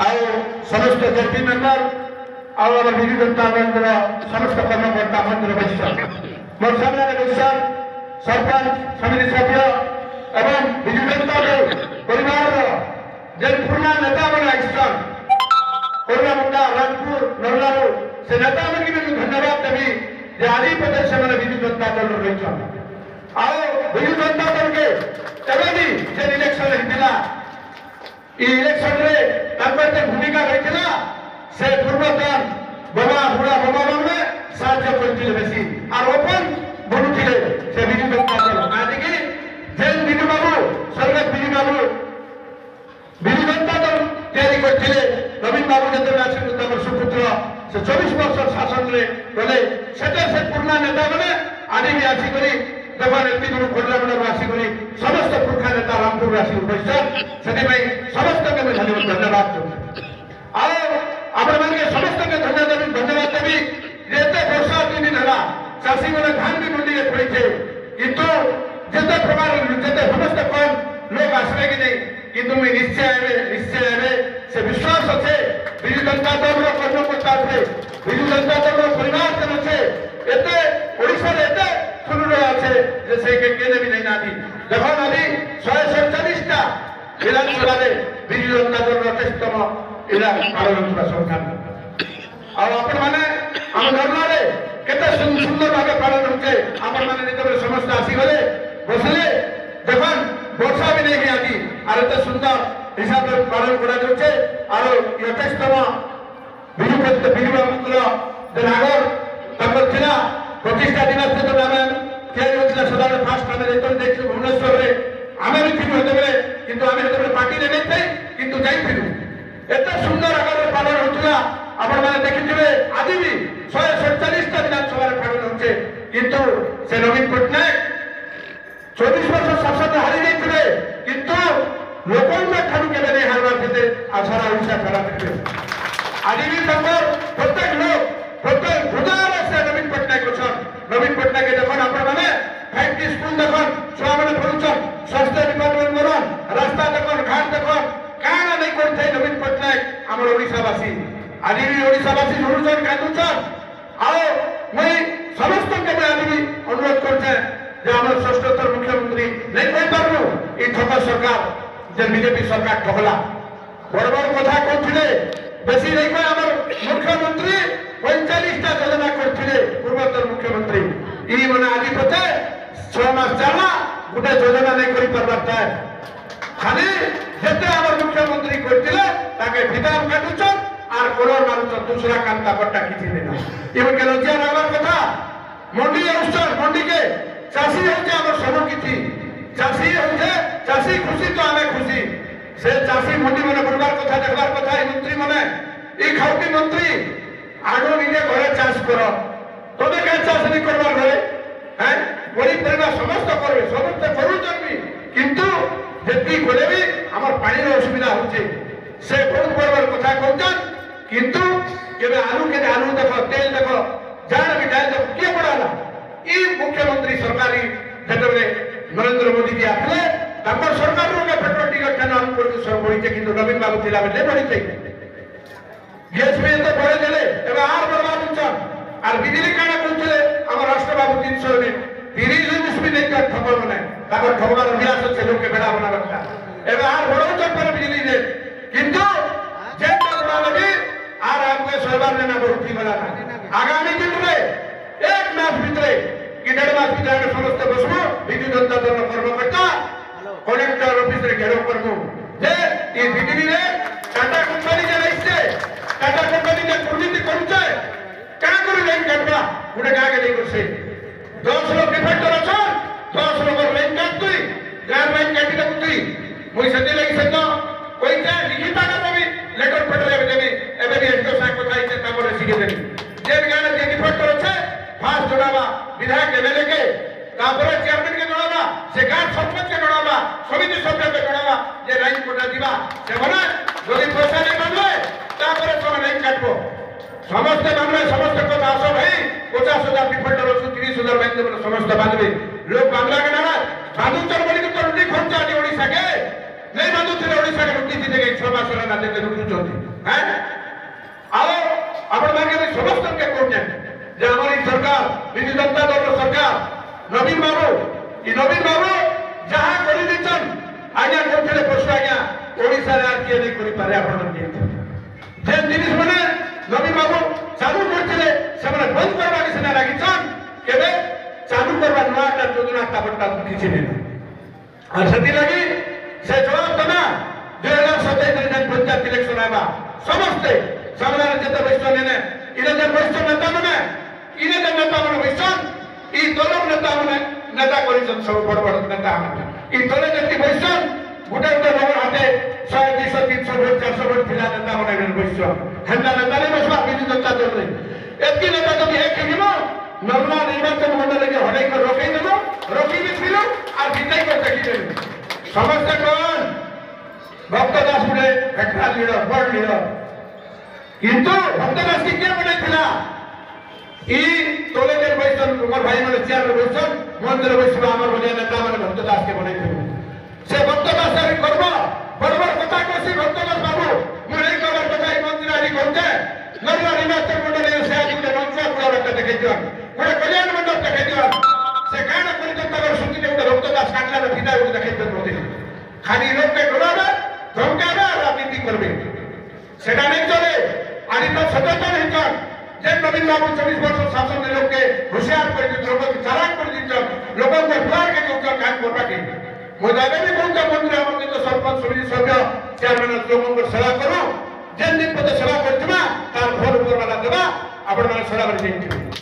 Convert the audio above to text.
ଆଉ ସମସ୍ତ JP member ଆଉ ଆମ ବିଜୁ ଜନତା ଦଳର ସମସ୍ତ କର୍ମକର୍ତ୍ତା ମନ୍ଦିର ବୈଶ୍ୟ ମୋର ସାମ୍ନାରେ ବୈଶ୍ୟ ସରପଞ୍ଚ ସମିତି ସଭ୍ୟ ଏବଂ ବିଜୁ ଜନତା ଦଳ ପରିବାରର ଯେ ପୁରୁଣା ନେତାମାନେ ଆଇସନ୍ କରୁଣାମୁଣ୍ଡା ରାଜପୁର ନରଲାରୁ ସେ ନେତାମାନଙ୍କୁ ବି ଧନ୍ୟବାଦ ଦେବି ଯେ ଆଜି ପର୍ଯ୍ୟନ୍ତ ସେମାନେ ବିଜୁ ଜନତା ଦଳରେ ରହିଛନ୍ତି। ଆଉ ବିଜୁ ଜନତା ଦଳକେ ଏବେ ବି ଯେ ଇଲେକ୍ସନ ହେଇଥିଲା এই ইলেকশনে তাদের যে ভূমিকা রয়েছিল সে পূর্বতন বোমা বুড়া বোমা বাংলা সাহায্য করেছিল বেশি আর ওপেন বলুছিল সে বিজু জনতা দল কাজে যে বিজু বাবু স্বর্গত বিজু বাবু বিজু জনতা দল তৈরি করছিলে নবীন বাবু যেতবে আসলে তার সুপুত্র সে 24 বছর শাসনে গলে সেটা সে পুরনা নেতা মানে আজ বি আসিকি দেখুন এমপি গুলো কোটলামুড়ার আসিকি সমস্ত পুরখা নেতা রামপুর আসি বৈশ্য ସେଥିପାଇଁ ସମସ୍ତଙ୍କୁ ମୁଁ ଧନ୍ୟବାଦ ଦେଉଛି। ଆଉ ଆପଣମାନେ ସମସ୍ତଙ୍କୁ ଧନ୍ୟବାଦ ଦେବି ଯେ ଏତେ ବର୍ଷା 3 ଦିନ ହେଲା ଚାଷୀମାନେ ଧାନ ବି ମଣ୍ଡିରେ ପଡ଼ିଛେ କିନ୍ତୁ ଯେତେ ପ୍ରକାର ଯେତେ ସମସ୍ତେ କମ୍ ଲୋକ ଆସିବେ କି ନାହିଁ କିନ୍ତୁ ମୁଁ ନିଶ୍ଚୟ ହେବେ ସେ ବିଶ୍ୱାସ ଅଛି ବିଜୁ ଜନତା ଦଳର କର୍ମକର୍ତ୍ତା ଅଛି ବିଜୁ ଜନତା ଦଳର ପରିବାର ଅଛି ଏତେ ଓଡ଼ିଶାରେ ଏତେ ସୁଦୃଢ଼ ଅଛି ଯେ ସେ କେବେ ବି ନାହିଁ ନାହାନ୍ତି ଦେଖୁନ ଆଜି 147ଟା विधानसभा विजु जनता दल अठेस्तम इला पालन सरकार और आपण मैंने आम धर्मे केते सुंदर भाव पालन होचे आपण मैंने जिते समस्त आसीगले बसले देखन वर्षा भी नहीं आज और एत सुंदर हिसाब से पालन करा जाउछे और अठेस्तम विजु बाबूर नागर तकर थिला प्रतिष्ठा दिवस जो आम तैयारी होता सदा फास्ट आम जो देखिए भुवनेश्वर में आम भी थी हेतु किंतु आम हेतु पार्टी नहीं थे किंतु जाइलु एत सुंदर आकार पालन होता आपण मैंने देखिए आज भी 147टा विधानसभा पालन होचे किंतु से नवीन पट्टनायक 24 वर्ष शासन हारी जाते किंतु लोकों ठार के नहीं हारवार थे सारा ओडिशा खड़ा थे आज भी प्रत्येक लोग प्रत्येक हृदय से नवीन पट्टनायक अच्छा नवीन पट्टनायक देखो आपण मैंने 5टी स्कूल देखो छुआ मैंने पढ़ुछन स्वास्थ्य डिपार्टमेंट बनन रास्ता देखन घाट देखन काना नहीं करथे नवीन पट्टनायक हमर ओडिशावासी आज भी ओडिशावासी झुरुछन कांदुछन आओ मैं समस्त के आज भी अनुरोध करछे जे हमर षष्ठतर मुख्यमंत्री नहीं कहि पारनु ई ठका सरकार जे बीजेपी सरकार ठकला बड़ बड़ कथा कहथिले बेसी नहीं कहि हमर मुख्यमंत्री 45टा योजना करथिले पूर्वोत्तर मुख्यमंत्री ई माने आज पते 6 मास चला गोटे योजना नहीं करि पारता है खाली जेते हमर मुख्यमंत्री करथिले ताके विधान काटुछन आर करोड़ मारुछन दूसरा काम ताकटा किछि देना इबन के लज्जा लागर कथा मंडी औसर मंडी के चासी होते हमर सब किछि चासी होते चासी खुशी तो हमें खुशी से चासी मंडी माने बनबार कथा देखबार कथा ई मंत्री माने ई खाउटी मंत्री आगो निजे घरे चाष करो तबे के चाष नहीं करबार घरे हैं बड़ी परिवार समस्त करबे समस्त करूछन भी किंतु जेती कोले भी हमर पानी रो असुविधा होचे से बहुत बड़ कथा कहछन किंतु केबे आलू देखो तेल देखो जान भी डाल देखो के पड़ाला ई मुख्यमंत्री सरकारी जेतबे नरेंद्र मोदी जी आथले तकर सरकार रो पेट्रोल टिकट के नाम पर सर बढिचे किंतु नवीन बाबू थिला बेले बढिचे गैस में तो बढ़े देले एबे आर बर्बाद होछन आर बिजली काना कहथले हमर राष्ट्र बाबू 300 में 30 भी नहीं कर ठगो मने ताकर ठगवार अभ्यास से लोग के बेड़ा बना रखा एबे आर बड़ो पर बिजली दे किंतु जे बड़ा लगे आर आपके सरकार ने ना बढ़ती बना आगामी दिन में 1 मास भीतर कि 1.5 मास भीतर समस्त बसबो बिजु जनता दल कर्मकर्ता कलेक्टर ऑफिस रे घेरो करबो जे ई बिजली रे टाटा कंपनी जे रहिसे टाटा कंपनी जे दुर्नीति करूचे का करू लाइन काटबा गुडे का के नहीं करसे 10 लोग डिफेक्टर अछन 10 लोग लाइन काटतुई गार लाइन काटी दकुतुई मोई सते लगी सतो कोई जे लिखिता का भी लेटर पटले देबे एबे भी एतो सा कथा इते तापर सिगे देबे जे गाना जे डिफेक्टर अछे फास्ट जोड़ाबा विधायक एमएलए के तापर चेयरमैन के जोड़ाबा से गार सरपंच के जोड़ाबा समिति सभ्य के जोड़ाबा जे लाइन कोटा दिबा से बना जदी पैसा नहीं बनले तापर सब लाइन काटबो समस्त मामले समस्त को आसो भाई 50,000 डिफेक्टर अछि 30,000 बैंक समस्त बांधबे लोग बांग्ला के नारा बांधुचर बोली तो रुटी खर्चा आदि ओडिसा के नहीं बांधुଥିଲେ ଓଡ଼ିଶାରେ ଲୁଟିଛି ଯେ 6 ମାସର ନା ଯେତେ ଲୁଟୁଛନ୍ତି हैं ଆଉ ଆପଣ ମାନେ ସମସ୍ତଙ୍କୁ କହୁଛେ ଯେ ଆମର এই ସରକାର ବିଜୁ ଜନତା ଦଳର ସରକାର ନବୀନ ବାବୁ ଯାହା କରିଦେଇଛନ୍ ଆଜ୍ଞା କହୁଥିଲେ ପଶୁ ଆଜ୍ଞା ଓଡ଼ିଶାରେ আর କିଏ ନେଇ କରିପାରେ ଆପଣମାନେ ଯେ ଜିନିଷ ମାନେ ନବୀନ ବାବୁ ଚାଲୁ କରିଥିଲେ ସେମାନେ ବନ୍ଦ କରିବାକୁ ସିନା ଲାଗିଛନ୍ କେବେ ଚାଲୁ କରିବା ନୂଆଟା ଯୋଜନା ତାପଟା କିଛି ନାହିଁ আর ସେଥିଲାଗି ସେ ଜବାବ ଦେବା 2027 ରେ ପଞ୍ଚାୟତ ଇଲେକ୍ସନ ହେବା ସମସ୍ତେ ସାମନାରେ ଯେତେ ବୈଶ୍ୟ ନେନେ ଇନେ ଯେ ବୈଶ୍ୟ ନେତା ମାନେ ଇନେ ଯେ ନେତା ମାନେ ବୈଶ୍ୟନ୍ ଇ ଦଳର ନେତା ମାନେ ନେତା କରିଛନ୍ ସବୁ ବଡ଼ ବଡ଼ ନେତା ମାନେ ଇ ଦଳେ ଯେତି ବୈଶ୍ୟନ୍ ଗୋଟେ ନଗର ହାତେ 100 200 300 ଭୋଟ 400 ଭୋଟ ଥିଲା ନେତା ମାନେ ବୈଶ୍ୟ ହେନ୍ତା ନେତା ନେଇ ବସବା ବିଜୁ ଜନତା ଦଳରେ ଏତିକି ନେତା ଯଦି ଏକ ହେଇଯିବ ନର୍ମାଲ ନିର୍ବାଚନ ମଣ୍ଡଳୀକେ ହରେଇ କରି ରଖେଇ ଦେବ ରଖିବି ଥିଲ আর জিতাই করে দেখিবেন সমস্ত কোন ভক্ত দাস বলে একটা লিডর বড় লিডর কিন্তু ভক্ত দাস কি কে বলেছিলা ই তোলেদের বৈষ্ণব তোমার ভাই মানে চেয়ারের বৈষ্ণব মন্দির বৈষ্ণব আমার বলে নেতা মানে ভক্ত দাসকে বলেছিল সে ভক্ত দাস করব বড় বড় কথা কইছি ভক্ত দাস বাবু মই এই কবার কথা এই মন্দির আদি করতে নরলা নির্বাচন মন্ডলে সে আজ একটা নঞ্চা পুরো একটা দেখে দিও পুরো কল্যাণ মণ্ডপ দেখে দিও से काना परितंत्र सुनती ने रक्त दास काटला में पिता को देखे होते खाली लोग के डरावे धमकावे राजनीति करबे सेटा नहीं चले आनी तो सचेतन है चल जे नवीन बाबू 24 वर्ष शासन ने लोग के होशियार कर दी लोग के चालाक कर दी लोगों को द्वार के जो काम करबा के मोदागे भी बहुत मंदिर हमके तो सरपंच समिति सभ्य चेयरमैन लोगों को सेवा करो जेन दिन पते सेवा करतमा तार घर ऊपर वाला देबा आपण माने सेवा कर देंगे।